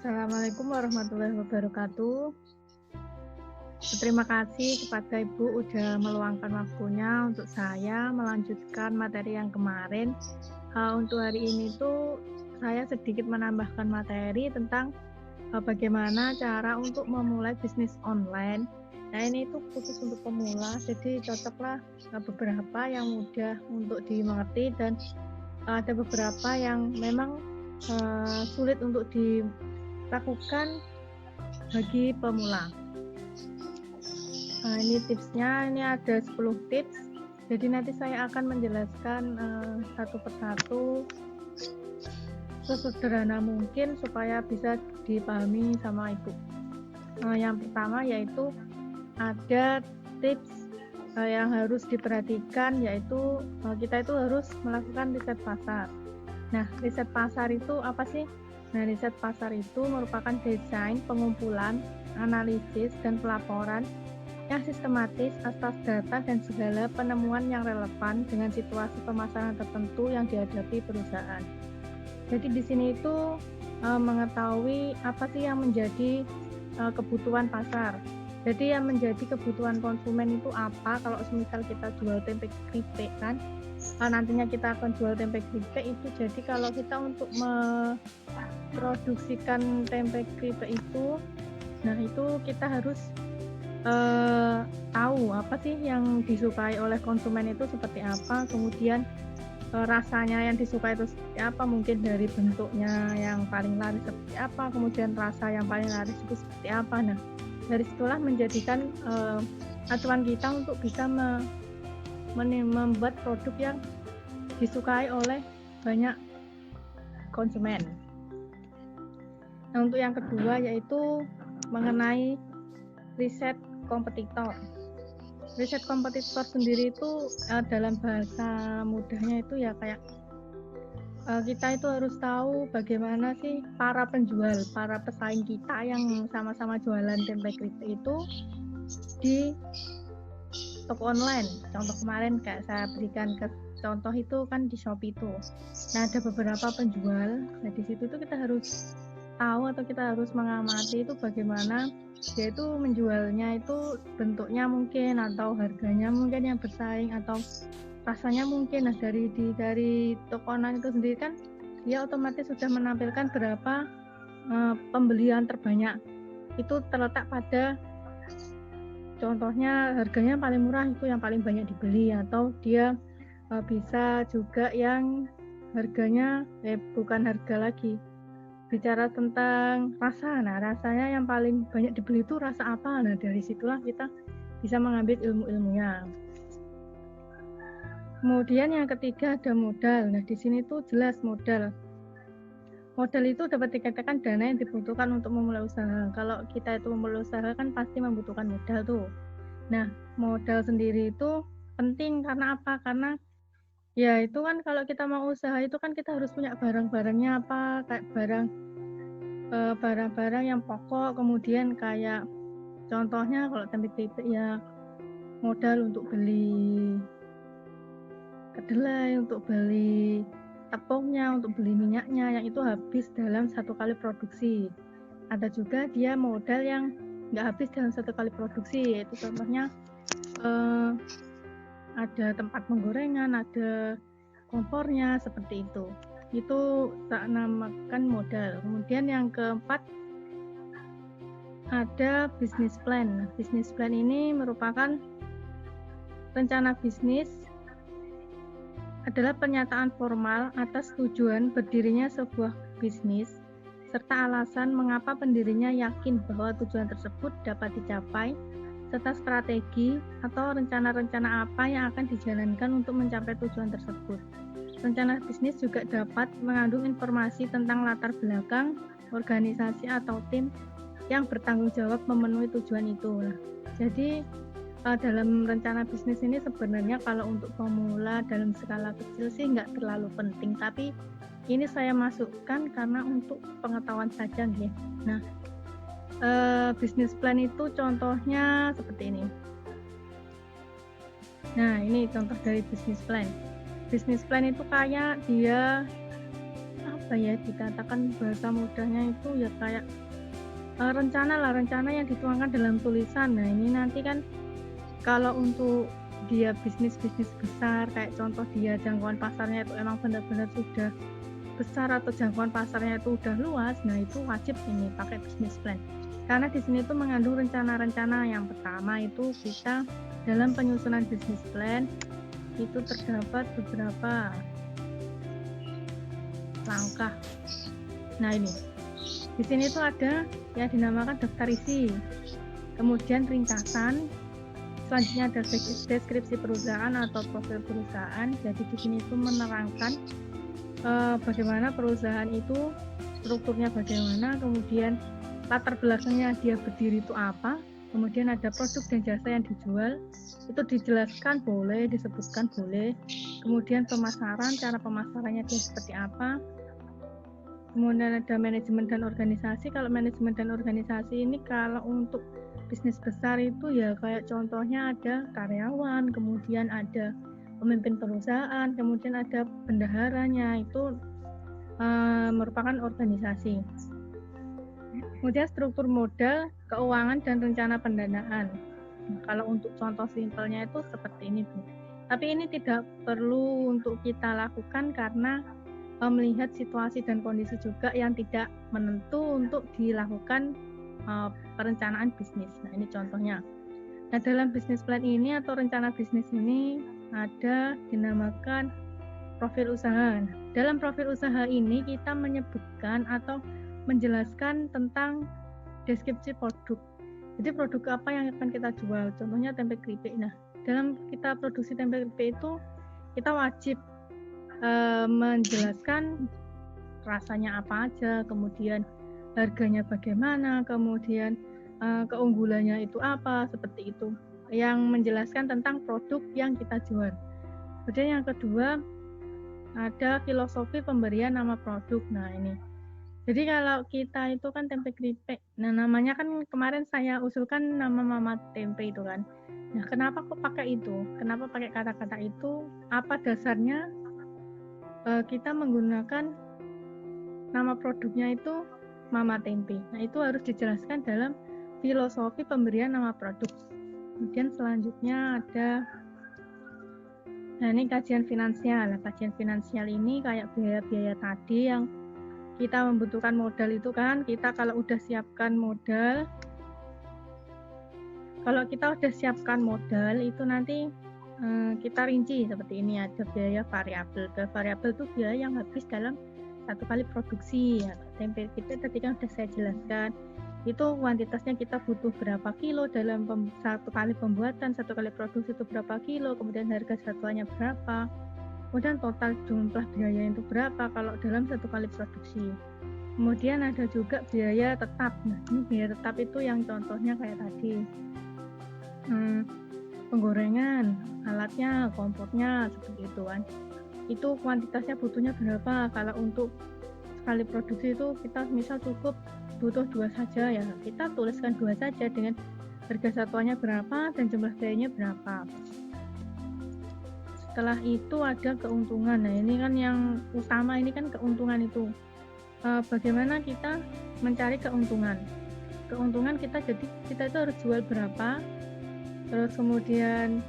Assalamualaikum warahmatullahi wabarakatuh. Terima kasih kepada Ibu udah meluangkan waktunya untuk saya melanjutkan materi yang kemarin. Untuk hari ini tuh saya sedikit menambahkan materi tentang bagaimana cara untuk memulai bisnis online. Nah, ini tuh khusus untuk pemula, jadi cocoklah beberapa yang mudah untuk dimengerti dan ada beberapa yang memang sulit untuk dilakukan bagi pemula. Ini tipsnya, ini ada 10 tips. Jadi nanti saya akan menjelaskan satu persatu sesederhana mungkin supaya bisa dipahami sama Ibu. Yang pertama yaitu ada tips yang harus diperhatikan, yaitu kita itu harus melakukan riset pasar. Nah, riset pasar itu apa sih? Nah, riset pasar itu merupakan desain, pengumpulan, analisis, dan pelaporan yang sistematis atas data dan segala penemuan yang relevan dengan situasi pemasaran tertentu yang dihadapi perusahaan. Jadi di sini itu mengetahui apa sih yang menjadi kebutuhan pasar. Jadi yang menjadi kebutuhan konsumen itu apa? Kalau semisal kita jual tempe keripik kan, nantinya kita akan jual tempe keripik itu. Jadi kalau kita untuk memproduksikan tempe keripik itu, nah itu kita harus tahu apa sih yang disukai oleh konsumen itu seperti apa, kemudian rasanya yang disukai itu seperti apa, mungkin dari bentuknya yang paling laris seperti apa, kemudian rasa yang paling laris itu seperti apa. Nah, dari situlah menjadikan acuan kita untuk bisa membuat produk yang disukai oleh banyak konsumen. Nah, untuk yang kedua yaitu mengenai riset kompetitor. Riset kompetitor sendiri itu dalam bahasa mudahnya itu ya kayak kita itu harus tahu bagaimana sih para penjual, para pesaing kita yang sama-sama jualan tempe keripik itu di toko online. Contoh kemarin kayak saya berikan ke contoh itu kan di Shopee itu. Nah, ada beberapa penjual. Nah, di situ tuh kita harus tahu atau kita harus mengamati itu bagaimana dia itu menjualnya itu bentuknya mungkin atau harganya mungkin yang bersaing atau rasanya mungkin. Nah, dari toko online itu sendiri kan dia otomatis sudah menampilkan berapa pembelian terbanyak. Itu terletak pada contohnya harganya paling murah itu yang paling banyak dibeli, atau dia bisa juga yang harganya bukan harga lagi, bicara tentang rasa. Nah, rasanya yang paling banyak dibeli itu rasa apa? Nah, dari situlah kita bisa mengambil ilmu-ilmunya. Kemudian yang ketiga ada modal. Nah, di sini tuh jelas modal. Modal itu dapat dikatakan dana yang dibutuhkan untuk memulai usaha. Kalau kita itu memulai usaha kan pasti membutuhkan modal tuh. Nah, modal sendiri itu penting karena apa? Karena ya itu kan kalau kita mau usaha itu kan kita harus punya barang-barangnya apa, kayak barang-barang yang pokok, kemudian kayak contohnya kalau tempe keripik ya modal untuk beli kedelai, untuk beli tepungnya, untuk beli minyaknya yang itu habis dalam satu kali produksi. Ada juga dia modal yang nggak habis dalam satu kali produksi, yaitu contohnya ada tempat penggorengan, ada kompornya, seperti itu. Itu tak namakan modal. Kemudian yang keempat ada business plan. Business plan ini merupakan rencana bisnis, adalah pernyataan formal atas tujuan berdirinya sebuah bisnis serta alasan mengapa pendirinya yakin bahwa tujuan tersebut dapat dicapai, serta strategi atau rencana-rencana apa yang akan dijalankan untuk mencapai tujuan tersebut. Rencana bisnis juga dapat mengandung informasi tentang latar belakang, organisasi atau tim yang bertanggung jawab memenuhi tujuan itu. Nah, jadi dalam rencana bisnis ini sebenarnya kalau untuk pemula dalam skala kecil sih nggak terlalu penting, tapi ini saya masukkan karena untuk pengetahuan saja nih. Nah, bisnis plan itu contohnya seperti ini. Nah, ini contoh dari bisnis plan. Bisnis plan itu kayak dia apa ya, dikatakan bahasa mudahnya itu ya kayak rencana yang dituangkan dalam tulisan. Nah ini nanti kan kalau untuk dia bisnis-bisnis besar, kayak contoh dia jangkauan pasarnya itu emang benar-benar sudah besar atau jangkauan pasarnya itu udah luas, nah itu wajib ini pakai business plan. Karena di sini itu mengandung rencana-rencana. Yang pertama itu kita dalam penyusunan business plan itu terdapat beberapa langkah. Nah ini di sini itu ada yang dinamakan daftar isi, kemudian ringkasan, selanjutnya ada deskripsi perusahaan atau profil perusahaan. Jadi di sini itu menerangkan bagaimana perusahaan itu, strukturnya bagaimana, kemudian latar belakangnya dia berdiri itu apa, kemudian ada produk dan jasa yang dijual, itu dijelaskan boleh, disebutkan boleh, kemudian pemasaran, cara pemasarannya dia seperti apa, kemudian ada manajemen dan organisasi. Kalau manajemen dan organisasi ini kalau untuk bisnis besar itu ya kayak contohnya ada karyawan, kemudian ada pemimpin perusahaan, kemudian ada bendaharanya, itu merupakan organisasi. Kemudian struktur modal, keuangan, dan rencana pendanaan. Nah, kalau untuk contoh simpelnya itu seperti ini, Bu. Tapi ini tidak perlu untuk kita lakukan karena melihat situasi dan kondisi juga yang tidak menentu untuk dilakukan perencanaan bisnis. Nah, ini contohnya. Nah, dalam bisnis plan ini atau rencana bisnis ini ada dinamakan profil usaha. Nah, dalam profil usaha ini kita menyebutkan atau menjelaskan tentang deskripsi produk. Jadi produk apa yang akan kita jual? Contohnya tempe keripik. Nah, dalam kita produksi tempe keripik itu kita wajib menjelaskan rasanya apa aja, kemudian harganya bagaimana, kemudian keunggulannya itu apa, seperti itu. Yang menjelaskan tentang produk yang kita jual. Kemudian yang kedua ada filosofi pemberian nama produk. Nah ini. Jadi kalau kita itu kan tempe keripik, nah namanya kan kemarin saya usulkan nama Mama Tempe itu kan. Nah kenapa kok pakai itu? Kenapa pakai kata-kata itu? Apa dasarnya kita menggunakan nama produknya itu Mama Tempe? Nah itu harus dijelaskan dalam filosofi pemberian nama produk. Kemudian selanjutnya ada, nah ini kajian finansial. Nah, kajian finansial ini kayak biaya-biaya tadi yang kita membutuhkan modal itu kan, kita kalau udah siapkan modal, itu nanti kita rinci seperti ini. Ada biaya variabel. Biaya variabel itu biaya yang habis dalam satu kali produksi. Ya, tempe kita tadi kan sudah saya jelaskan. Itu kuantitasnya kita butuh berapa kilo dalam satu kali pembuatan, satu kali produksi itu berapa kilo, kemudian harga satuannya berapa. Kemudian total jumlah biaya itu berapa kalau dalam satu kali produksi. Kemudian ada juga biaya tetap. Nah, ini biaya tetap itu yang contohnya kayak tadi. Penggorengan, alatnya, kompornya, seperti itu kan. Itu kuantitasnya butuhnya berapa. Kalau untuk sekali produksi itu kita misal cukup butuh 2 saja ya. Kita tuliskan 2 saja dengan harga satuannya berapa dan jumlah biayanya berapa. Setelah itu ada keuntungan. Nah ini kan yang utama, ini kan keuntungan itu. Bagaimana kita mencari keuntungan? Keuntungan kita, jadi kita itu harus jual berapa, terus kemudian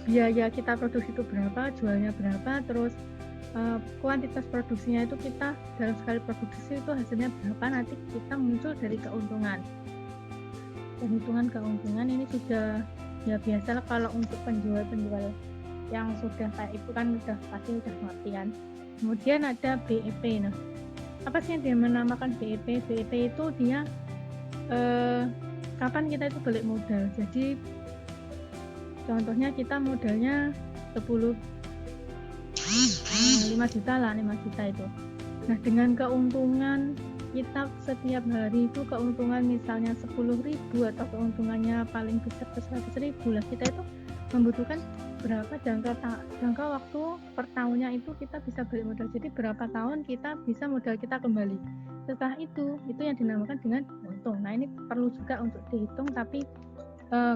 biaya kita produksi itu berapa, jualnya berapa, terus kuantitas produksinya itu kita dalam sekali produksi itu hasilnya berapa, nanti kita muncul dari keuntungan. Perhitungan keuntungan ini sudah ya biasalah kalau untuk penjual yang sudah kayak itu kan pasti udah ngerti kan. Kemudian ada BEP. Nah, apa sih yang dia menamakan BEP? BEP itu dia kapan kita itu balik modal. Jadi contohnya kita modalnya 5 juta lah, 5 juta itu. Nah, dengan keuntungan kita setiap hari itu keuntungan misalnya 10.000 atau keuntungannya paling besar 100.000 lah, kita itu membutuhkan berapa jangka waktu per tahunnya itu kita bisa balik modal. Jadi berapa tahun kita bisa modal kita kembali. Setelah itu yang dinamakan dengan untung. Nah ini perlu juga untuk dihitung, tapi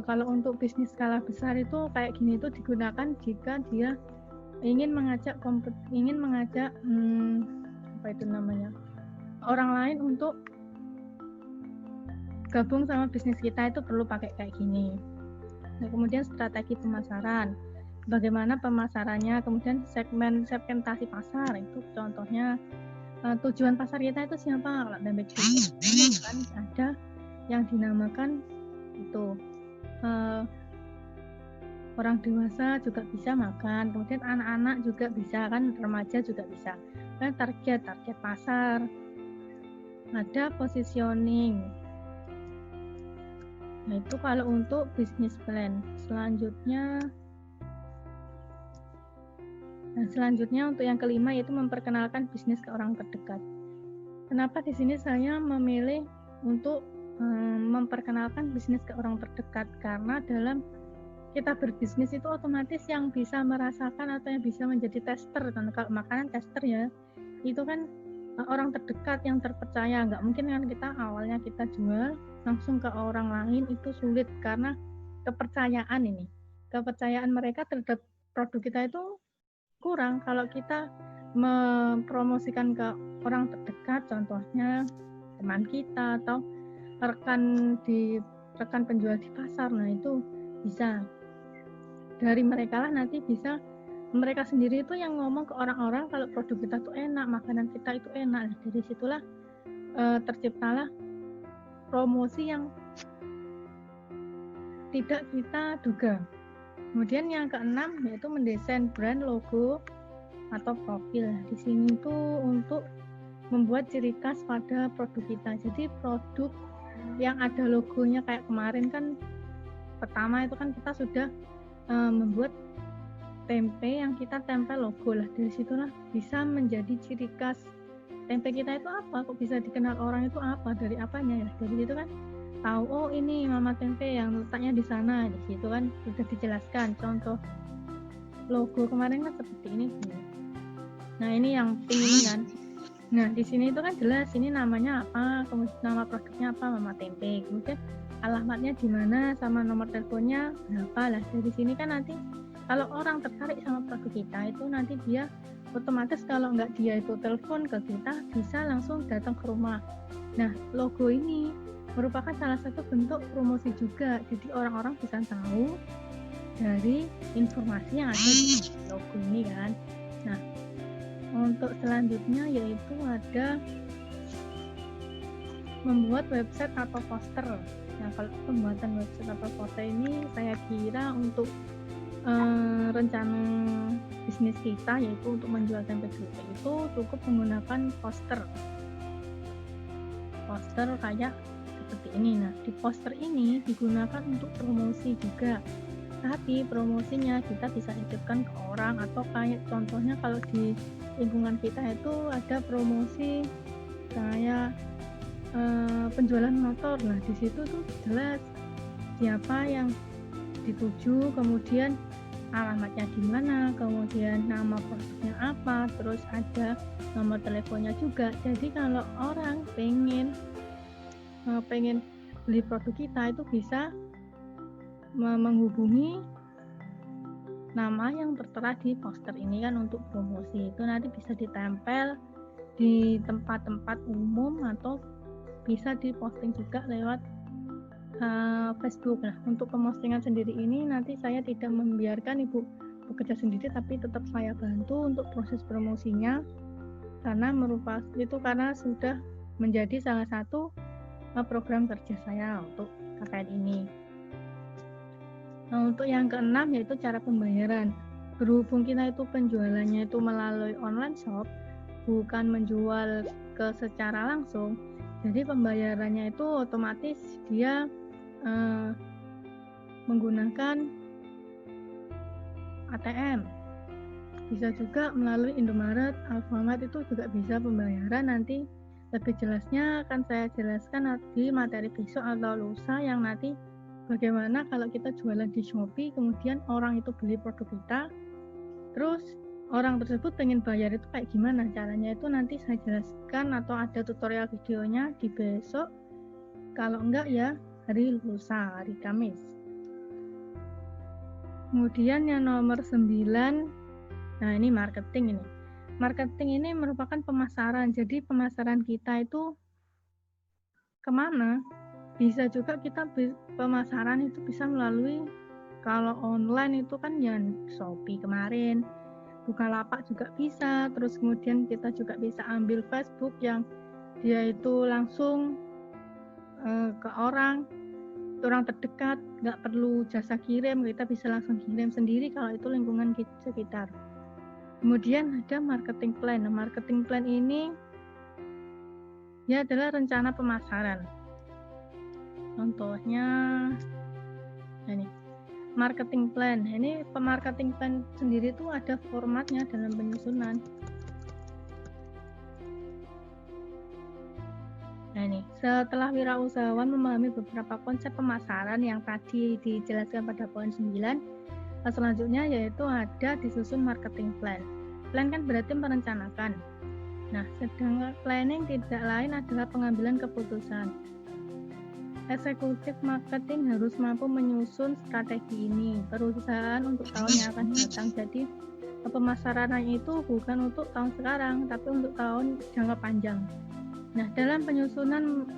kalau untuk bisnis skala besar itu kayak gini itu digunakan jika dia ingin mengajak orang lain untuk gabung sama bisnis kita itu perlu pakai kayak gini. Nah, kemudian strategi pemasaran, bagaimana pemasarannya, kemudian segmentasi pasar, itu contohnya tujuan pasar kita itu siapa. Kalau tempe kan ada yang dinamakan itu orang dewasa juga bisa makan, kemudian anak-anak juga bisa, kan remaja juga bisa. Dan target pasar, ada positioning. Nah, itu kalau untuk bisnis plan. Selanjutnya untuk yang kelima yaitu memperkenalkan bisnis ke orang terdekat. Kenapa di sini saya memilih untuk memperkenalkan bisnis ke orang terdekat? Karena dalam kita berbisnis itu otomatis yang bisa merasakan atau yang bisa menjadi tester, kan kalau makanan tester ya, itu kan orang terdekat yang terpercaya. Nggak mungkin kan kita awalnya kita jual langsung ke orang lain, itu sulit karena kepercayaan mereka terhadap produk kita itu kurang. Kalau kita mempromosikan ke orang terdekat, contohnya teman kita atau rekan penjual di pasar, nah itu bisa dari mereka lah nanti bisa mereka sendiri itu yang ngomong ke orang-orang kalau produk kita itu enak, makanan kita itu enak. Dari situlah terciptalah promosi yang tidak kita duga. Kemudian yang keenam yaitu mendesain brand logo atau profil. Di sini tuh untuk membuat ciri khas pada produk kita. Jadi produk yang ada logonya kayak kemarin kan pertama itu kan kita sudah membuat tempe yang kita tempel logo lah. Dari situlah bisa menjadi ciri khas tempe kita itu apa, kok bisa dikenal orang itu apa, dari apanya ya. Dari situ kan tahu, oh ini Mama Tempe yang letaknya di sana, di situ kan sudah dijelaskan. Contoh logo kemarin kan seperti ini. Nah, ini yang ini kan. Nah, di sini itu kan jelas ini namanya apa, kemudian nama produknya apa, Mama Tempe. Kemudian alamatnya di mana sama nomor teleponnya berapa lah. Dari sini kan nanti kalau orang tertarik sama produk kita itu nanti dia otomatis kalau nggak dia itu telepon ke kita bisa langsung datang ke rumah. Nah, logo ini merupakan salah satu bentuk promosi juga. Jadi orang-orang bisa tahu dari informasi yang ada di logo ini kan. Nah, untuk selanjutnya yaitu ada membuat website atau poster. Nah, kalau pembuatan website atau poster ini saya kira untuk rencana bisnis kita yaitu untuk menjual tempe geledek itu cukup menggunakan poster kayak seperti ini. Nah, di poster ini digunakan untuk promosi juga, tapi promosinya kita bisa titipkan ke orang, atau kayak contohnya kalau di lingkungan kita itu ada promosi kayak penjualan motor. Nah, di situ tuh jelas siapa yang dituju, kemudian alamatnya di mana, kemudian nama produknya apa, terus ada nomor teleponnya juga. Jadi kalau orang pengen beli produk kita itu bisa menghubungi nama yang tertera di poster ini kan untuk promosi. Itu nanti bisa ditempel di tempat-tempat umum atau bisa diposting juga lewat Facebook. Nah, untuk pemostingan sendiri ini nanti saya tidak membiarkan Ibu bekerja sendiri, tapi tetap saya bantu untuk proses promosinya karena sudah menjadi salah satu program kerja saya untuk terkait ini. Nah, untuk yang keenam yaitu cara pembayaran. Berhubung kita itu penjualannya itu melalui online shop, bukan menjual secara langsung, jadi pembayarannya itu otomatis dia menggunakan ATM, bisa juga melalui Indomaret, Alfamart, itu juga bisa pembayaran. Nanti lebih jelasnya akan saya jelaskan di materi besok atau lusa, yang nanti bagaimana kalau kita jualan di Shopee kemudian orang itu beli produk kita, terus orang tersebut pengen bayar itu kayak gimana caranya, itu nanti saya jelaskan atau ada tutorial videonya di besok, kalau enggak ya hari lusa, hari Kamis. Kemudian yang nomor 9, nah ini marketing ini. Marketing ini merupakan pemasaran. Jadi pemasaran kita itu kemana? Bisa juga kita pemasaran itu bisa melalui, kalau online itu kan ya Shopee kemarin, Bukalapak juga bisa, terus kemudian kita juga bisa ambil Facebook yang dia itu langsung ke orang terdekat, nggak perlu jasa kirim, kita bisa langsung kirim sendiri kalau itu lingkungan sekitar. Kemudian ada marketing plan. Nah, marketing plan ini ya adalah rencana pemasaran. Contohnya ini marketing plan. Ini pemarketing plan sendiri itu ada formatnya dalam penyusunan. Nah ini, setelah wirausahawan memahami beberapa konsep pemasaran yang tadi dijelaskan pada poin 9, selanjutnya yaitu ada disusun marketing plan. Plan kan berarti merencanakan. Nah, sedangkan planning tidak lain adalah pengambilan keputusan. Eksekutif marketing harus mampu menyusun strategi ini perusahaan untuk tahun yang akan datang. Jadi pemasaran itu bukan untuk tahun sekarang, tapi untuk tahun jangka panjang. Nah, dalam penyusunan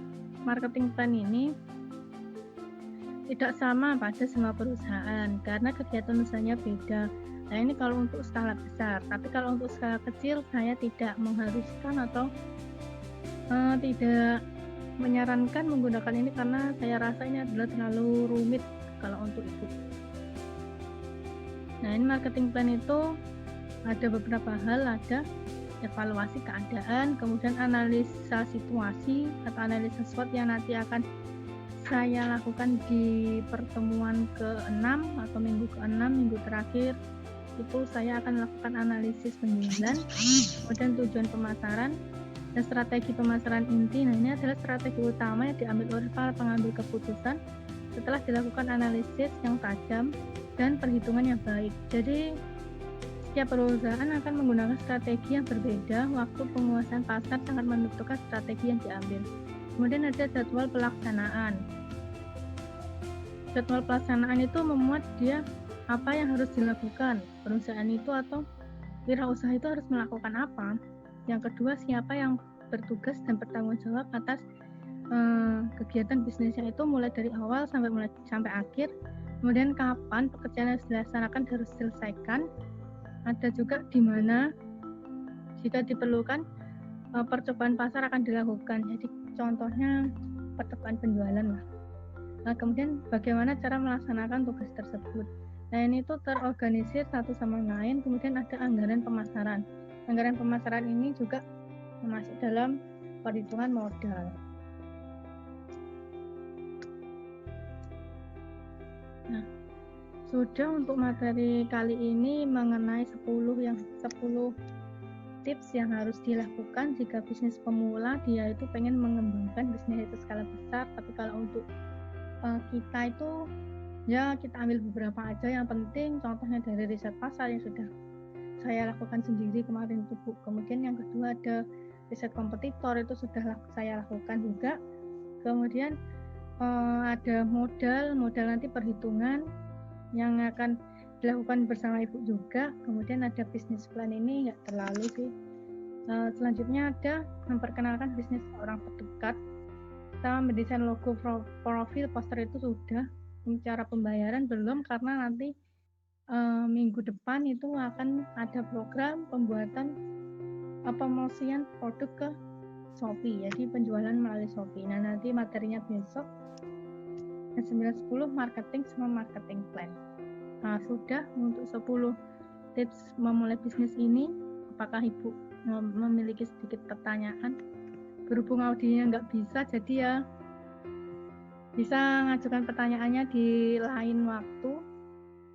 marketing plan ini tidak sama pada semua perusahaan karena kegiatan usahanya beda. Nah, ini kalau untuk skala besar, tapi kalau untuk skala kecil saya tidak mengharuskan atau tidak menyarankan menggunakan ini karena saya rasa ini adalah terlalu rumit kalau untuk itu. Nah, ini marketing plan itu ada beberapa hal, ada evaluasi keadaan, kemudian analisa situasi atau analisa SWOT yang nanti akan saya lakukan di pertemuan ke-6 atau minggu ke-6, minggu terakhir itu saya akan melakukan analisis penjualan, kemudian tujuan pemasaran dan strategi pemasaran inti. Nah, ini adalah strategi utama yang diambil oleh para pengambil keputusan setelah dilakukan analisis yang tajam dan perhitungan yang baik. Jadi setiap perusahaan akan menggunakan strategi yang berbeda. Waktu penguasaan pasar sangat menentukan strategi yang diambil. Kemudian ada jadwal pelaksanaan. Jadwal pelaksanaan itu memuat dia apa yang harus dilakukan. Perusahaan itu atau wirausaha itu harus melakukan apa. Yang kedua, siapa yang bertugas dan bertanggung jawab atas kegiatan bisnisnya itu mulai dari awal sampai akhir. Kemudian kapan pekerjaan yang dilaksanakan harus diselesaikan. Ada juga di mana jika diperlukan percobaan pasar akan dilakukan. Jadi contohnya percobaan penjualan lah. Nah, kemudian bagaimana cara melaksanakan tugas tersebut. Nah, ini tuh terorganisir satu sama lain. Kemudian ada anggaran pemasaran. Anggaran pemasaran ini juga masuk dalam perhitungan modal. Nah, sudah untuk materi kali ini mengenai 10 tips yang harus dilakukan jika bisnis pemula dia itu pengen mengembangkan bisnis itu skala besar. Tapi kalau untuk kita itu ya kita ambil beberapa aja yang penting, contohnya dari riset pasar yang sudah saya lakukan sendiri kemarin itu Bu. Kemudian yang kedua ada riset kompetitor, itu sudah saya lakukan juga. Kemudian ada modal nanti perhitungan yang akan dilakukan bersama Ibu juga. Kemudian ada bisnis plan, ini nggak terlalu sih. Selanjutnya ada memperkenalkan bisnis orang terdekat, sama mendesain logo, profil, poster itu sudah. Cara pembayaran belum, karena nanti minggu depan itu akan ada program pembuatan promosian produk ke Shopee, jadi penjualan melalui Shopee. Nah, nanti materinya besok 9.10 marketing sama marketing plan. Nah, sudah untuk 10 tips memulai bisnis ini. Apakah Ibu memiliki sedikit pertanyaan? Berhubung audionya nggak bisa, jadi ya bisa ngajukan pertanyaannya di lain waktu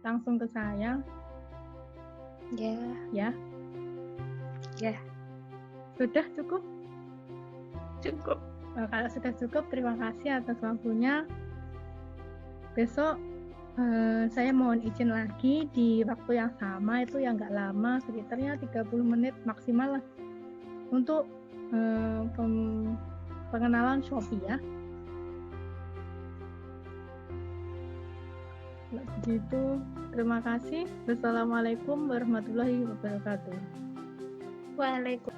langsung ke saya. Ya. Sudah cukup? Cukup. Kalau sudah cukup, terima kasih atas waktunya. Besok saya mohon izin lagi di waktu yang sama, itu yang nggak lama, sekitarnya 30 menit maksimal lah, untuk pengenalan Shopee ya. Begitu, terima kasih. Wassalamualaikum warahmatullahi wabarakatuh. Waalaikum